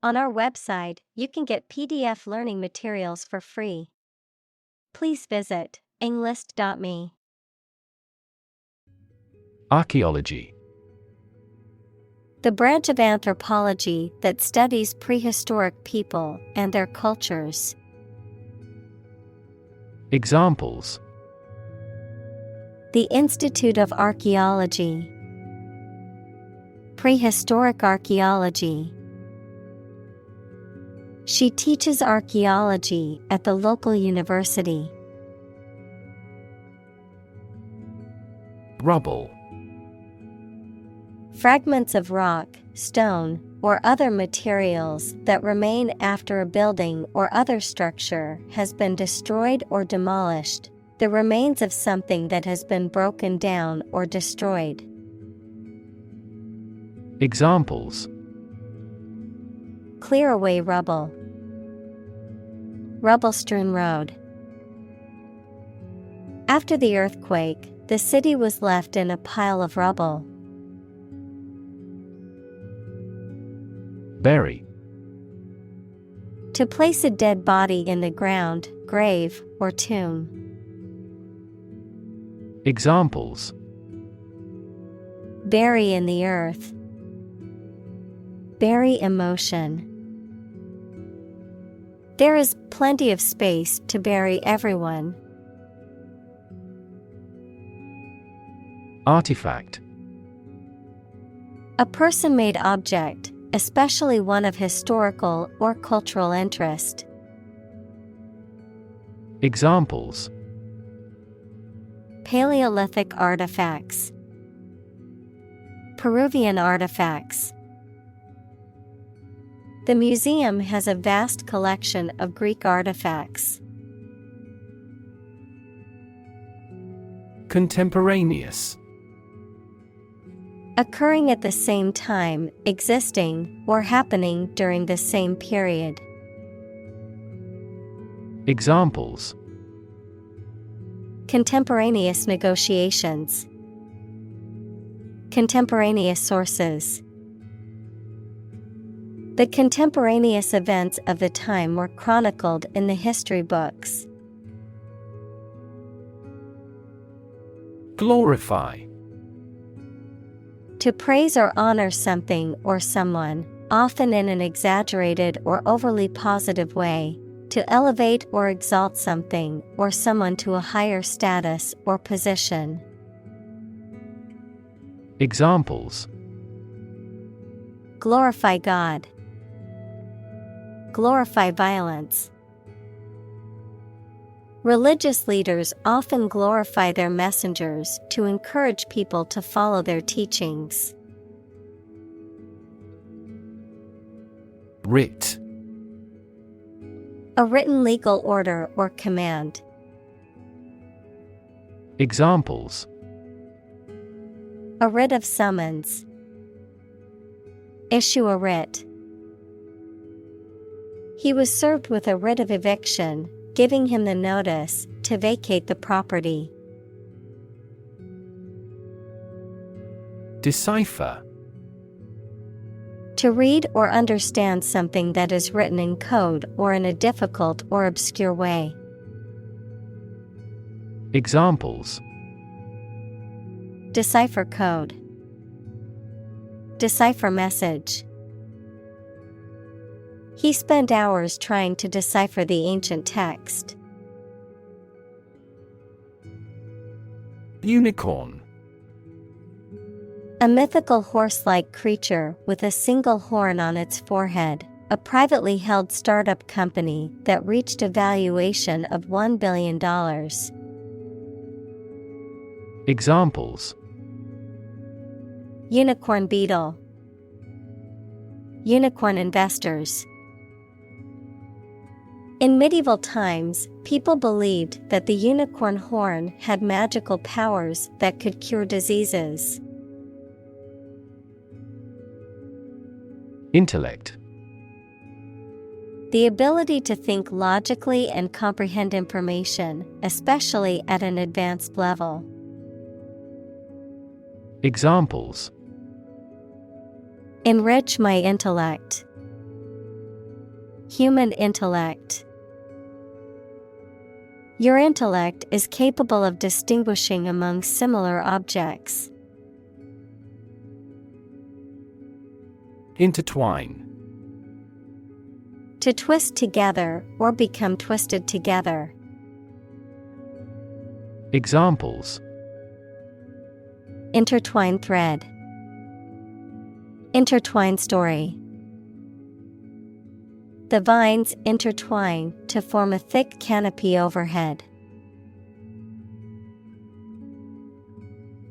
On our website, you can get PDF learning materials for free. Please visit englist.me. Archaeology. The branch of anthropology that studies prehistoric people and their cultures. Examples: The Institute of Archaeology. Prehistoric archaeology. She teaches archaeology at the local university. Rubble. Fragments of rock, stone, or other materials that remain after a building or other structure has been destroyed or demolished, the remains of something that has been broken down or destroyed. Examples: Clear away rubble. Rubble-strewn road. After the earthquake, the city was left in a pile of rubble. Bury. To place a dead body in the ground, grave, or tomb. Examples: Bury in the earth. Bury emotion. There is plenty of space to bury everyone. Artifact. A person-made object, especially one of historical or cultural interest. Examples: Paleolithic artifacts. Peruvian artifacts. The museum has a vast collection of Greek artifacts. Contemporaneous. Occurring at the same time, existing, or happening during the same period. Examples: Contemporaneous negotiations. Contemporaneous sources. The contemporaneous events of the time were chronicled in the history books. Glorify. To praise or honor something or someone, often in an exaggerated or overly positive way, to elevate or exalt something or someone to a higher status or position. Examples: Glorify God. Glorify violence. Religious leaders often glorify their messengers to encourage people to follow their teachings. Writ. A written legal order or command. Examples: A writ of summons. Issue a writ. He was served with a writ of eviction, giving him the notice to vacate the property. Decipher. To read or understand something that is written in code or in a difficult or obscure way. Examples: Decipher code. Decipher message. He spent hours trying to decipher the ancient text. Unicorn. A mythical horse-like creature with a single horn on its forehead, a privately held startup company that reached a valuation of $1 billion. Examples: Unicorn beetle. Unicorn investors. In medieval times, people believed that the unicorn horn had magical powers that could cure diseases. Intellect. The ability to think logically and comprehend information, especially at an advanced level. Examples: Enrich my intellect. Human intellect. Your intellect is capable of distinguishing among similar objects. Intertwine. To twist together or become twisted together. Examples: Intertwine thread. Intertwine story. The vines intertwine to form a thick canopy overhead.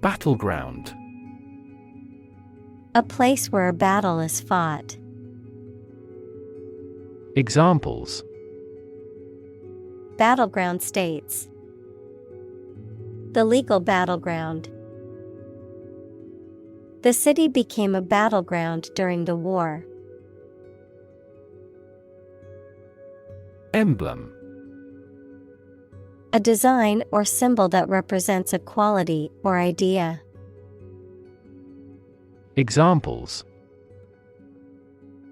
Battleground. A place where a battle is fought. Examples: Battleground states. The legal battleground. The city became a battleground during the war. Emblem. A design or symbol that represents a quality or idea. Examples: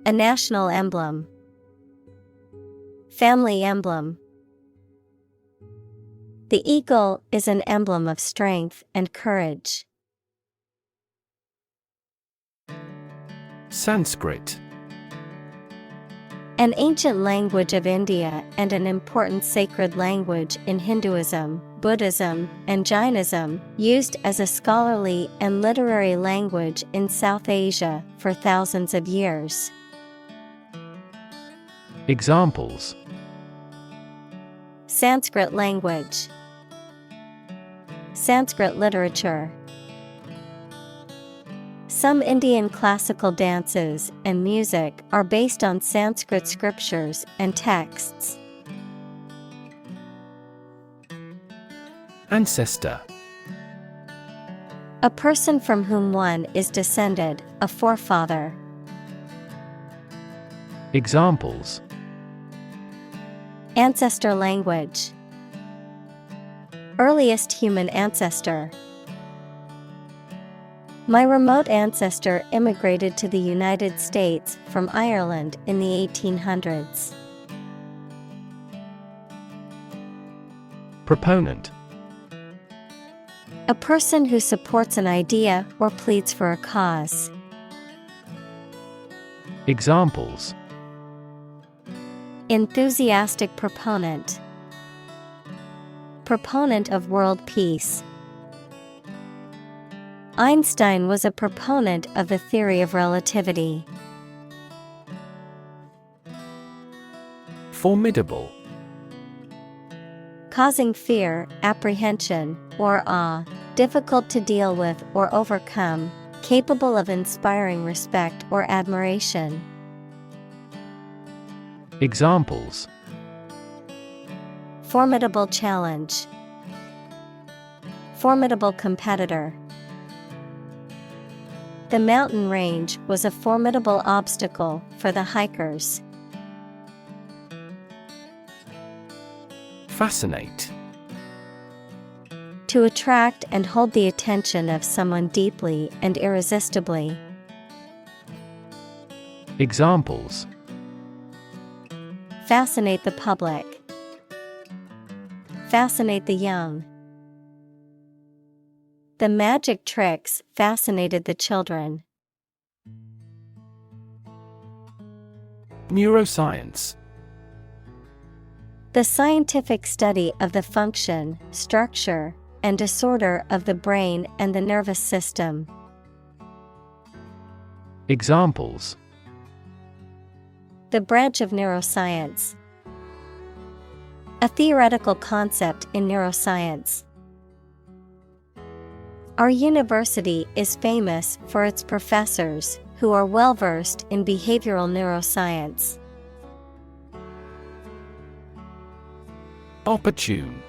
A national emblem. Family emblem. The eagle is an emblem of strength and courage. Sanskrit. An ancient language of India and an important sacred language in Hinduism, Buddhism, and Jainism, used as a scholarly and literary language in South Asia for thousands of years. Examples: Sanskrit language. Sanskrit literature. Some Indian classical dances and music are based on Sanskrit scriptures and texts. Ancestor. A person from whom one is descended, a forefather. Examples: Ancestor language. Earliest human ancestor. My remote ancestor immigrated to the United States from Ireland in the 1800s. Proponent. A person who supports an idea or pleads for a cause. Examples: Enthusiastic proponent. Proponent of world peace. Einstein was a proponent of the theory of relativity. Formidable. Causing fear, apprehension, or awe, difficult to deal with or overcome, capable of inspiring respect or admiration. Examples: Formidable challenge. Formidable competitor. The mountain range was a formidable obstacle for the hikers. Fascinate. To attract and hold the attention of someone deeply and irresistibly. Examples: Fascinate the public. Fascinate the young. The magic tricks fascinated the children. Neuroscience. The scientific study of the function, structure, and disorder of the brain and the nervous system. Examples: The branch of neuroscience. A theoretical concept in neuroscience. Our university is famous for its professors, who are well-versed in behavioral neuroscience. Opportune.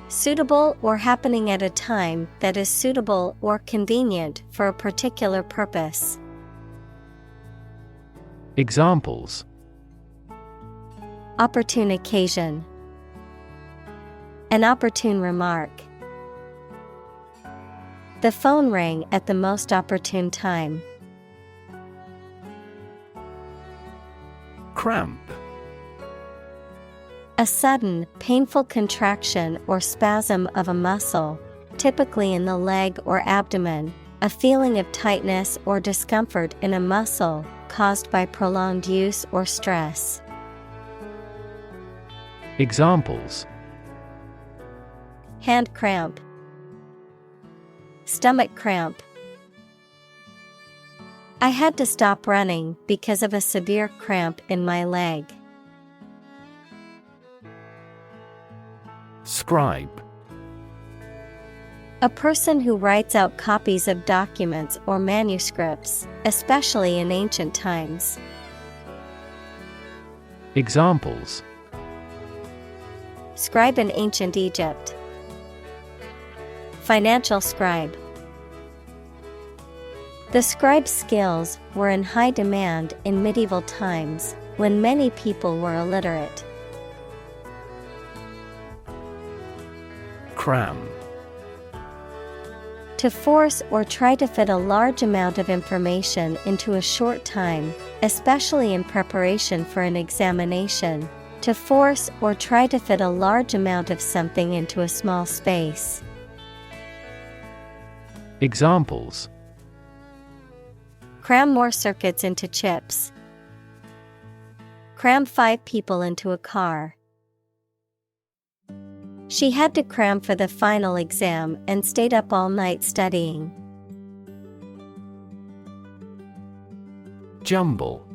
Suitable or happening at a time that is suitable or convenient for a particular purpose. Examples: Opportune occasion. An opportune remark. The phone rang at the most opportune time. Cramp. A sudden, painful contraction or spasm of a muscle, typically in the leg or abdomen, a feeling of tightness or discomfort in a muscle caused by prolonged use or stress. Examples: Hand cramp, stomach cramp. I had to stop running because of a severe cramp in my leg. Scribe. A person who writes out copies of documents or manuscripts, especially in ancient times. Examples: Scribe in ancient Egypt. Financial scribe. The scribe's skills were in high demand in medieval times, when many people were illiterate. Cram. To force or try to fit a large amount of information into a short time, especially in preparation for an examination. To force or try to fit a large amount of something into a small space. Examples: Cram more circuits into chips. Cram 5 people into a car. She had to cram for the final exam and stayed up all night studying. Jumble.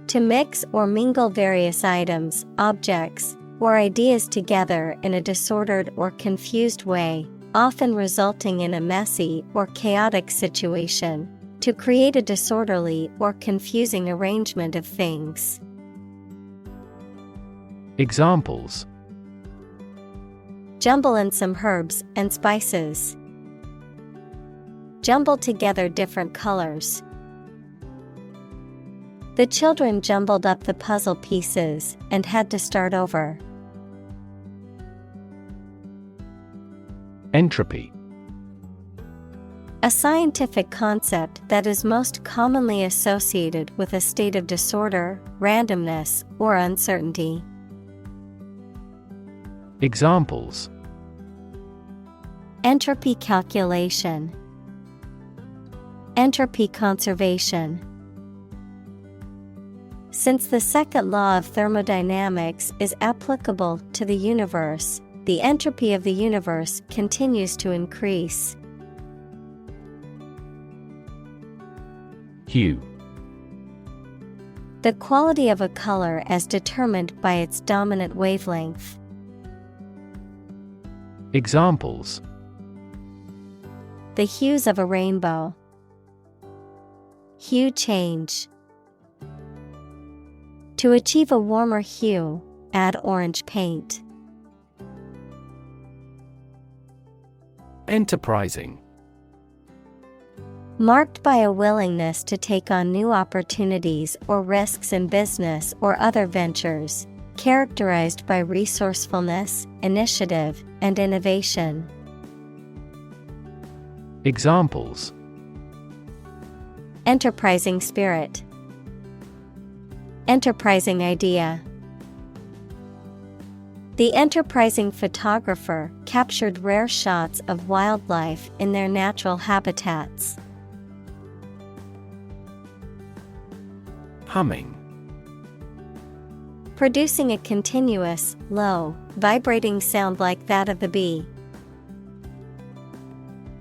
To mix or mingle various items, objects, or ideas together in a disordered or confused way, often resulting in a messy or chaotic situation. To create a disorderly or confusing arrangement of things. Examples: Jumble in some herbs and spices. Jumble together different colors. The children jumbled up the puzzle pieces and had to start over. Entropy. A scientific concept that is most commonly associated with a state of disorder, randomness, or uncertainty. Examples: Entropy calculation. Entropy conservation. Since the second law of thermodynamics is applicable to the universe, the entropy of the universe continues to increase. Hue. The quality of a color as determined by its dominant wavelength. Examples: The hues of a rainbow. Hue change. To achieve a warmer hue, add orange paint. Enterprising. Marked by a willingness to take on new opportunities or risks in business or other ventures, characterized by resourcefulness, initiative, and innovation. Examples: Enterprising spirit. Enterprising idea. The enterprising photographer captured rare shots of wildlife in their natural habitats. Humming. Producing a continuous, low, vibrating sound like that of the bee.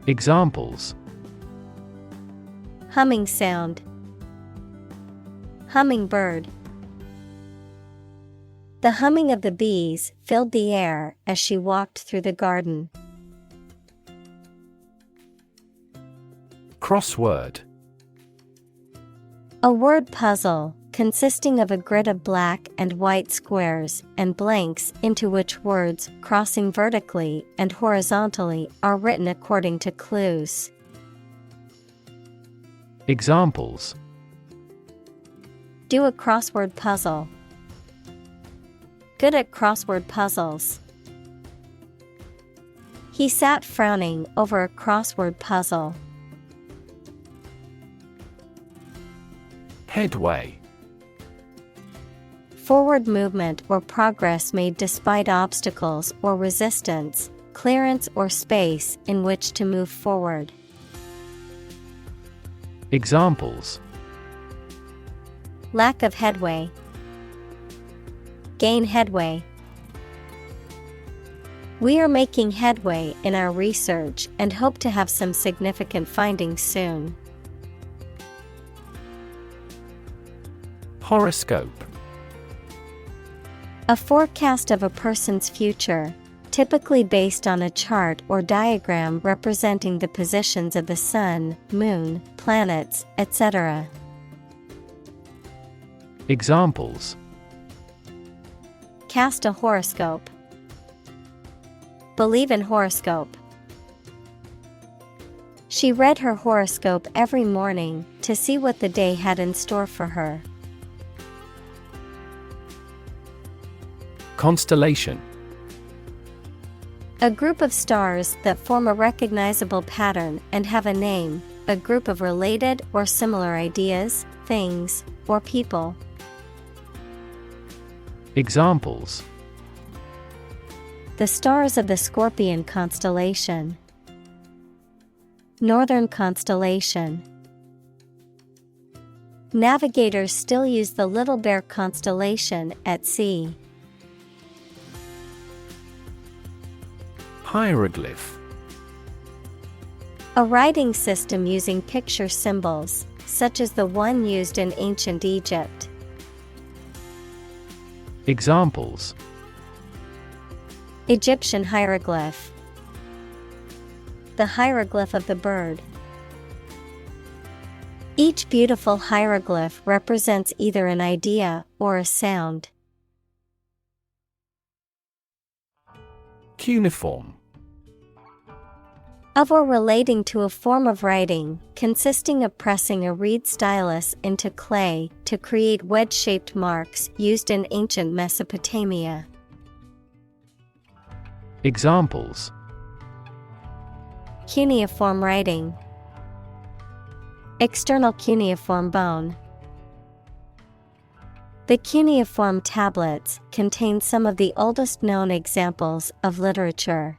Examples: Humming sound. Hummingbird. The humming of the bees filled the air as she walked through the garden. Crossword. A word puzzle consisting of a grid of black and white squares and blanks into which words crossing vertically and horizontally are written according to clues. Examples: Do a crossword puzzle. Good at crossword puzzles. He sat frowning over a crossword puzzle. Headway. Forward movement or progress made despite obstacles or resistance, clearance or space in which to move forward. Examples: Lack of headway. Gain headway. We are making headway in our research and hope to have some significant findings soon. Horoscope. A forecast of a person's future, typically based on a chart or diagram representing the positions of the sun, moon, planets, etc. Examples: Cast a horoscope. Believe in horoscope. She read her horoscope every morning to see what the day had in store for her. Constellation. A group of stars that form a recognizable pattern and have a name, a group of related or similar ideas, things, or people. Examples: The stars of the Scorpion constellation. Northern constellation. Navigators still use the Little Bear constellation at sea. Hieroglyph. A writing system using picture symbols, such as the one used in ancient Egypt. Examples: Egyptian hieroglyph. The hieroglyph of the bird. Each beautiful hieroglyph represents either an idea or a sound. Cuneiform. Of or relating to a form of writing, consisting of pressing a reed stylus into clay to create wedge-shaped marks used in ancient Mesopotamia. Examples: Cuneiform writing. External cuneiform bone. The cuneiform tablets contain some of the oldest known examples of literature.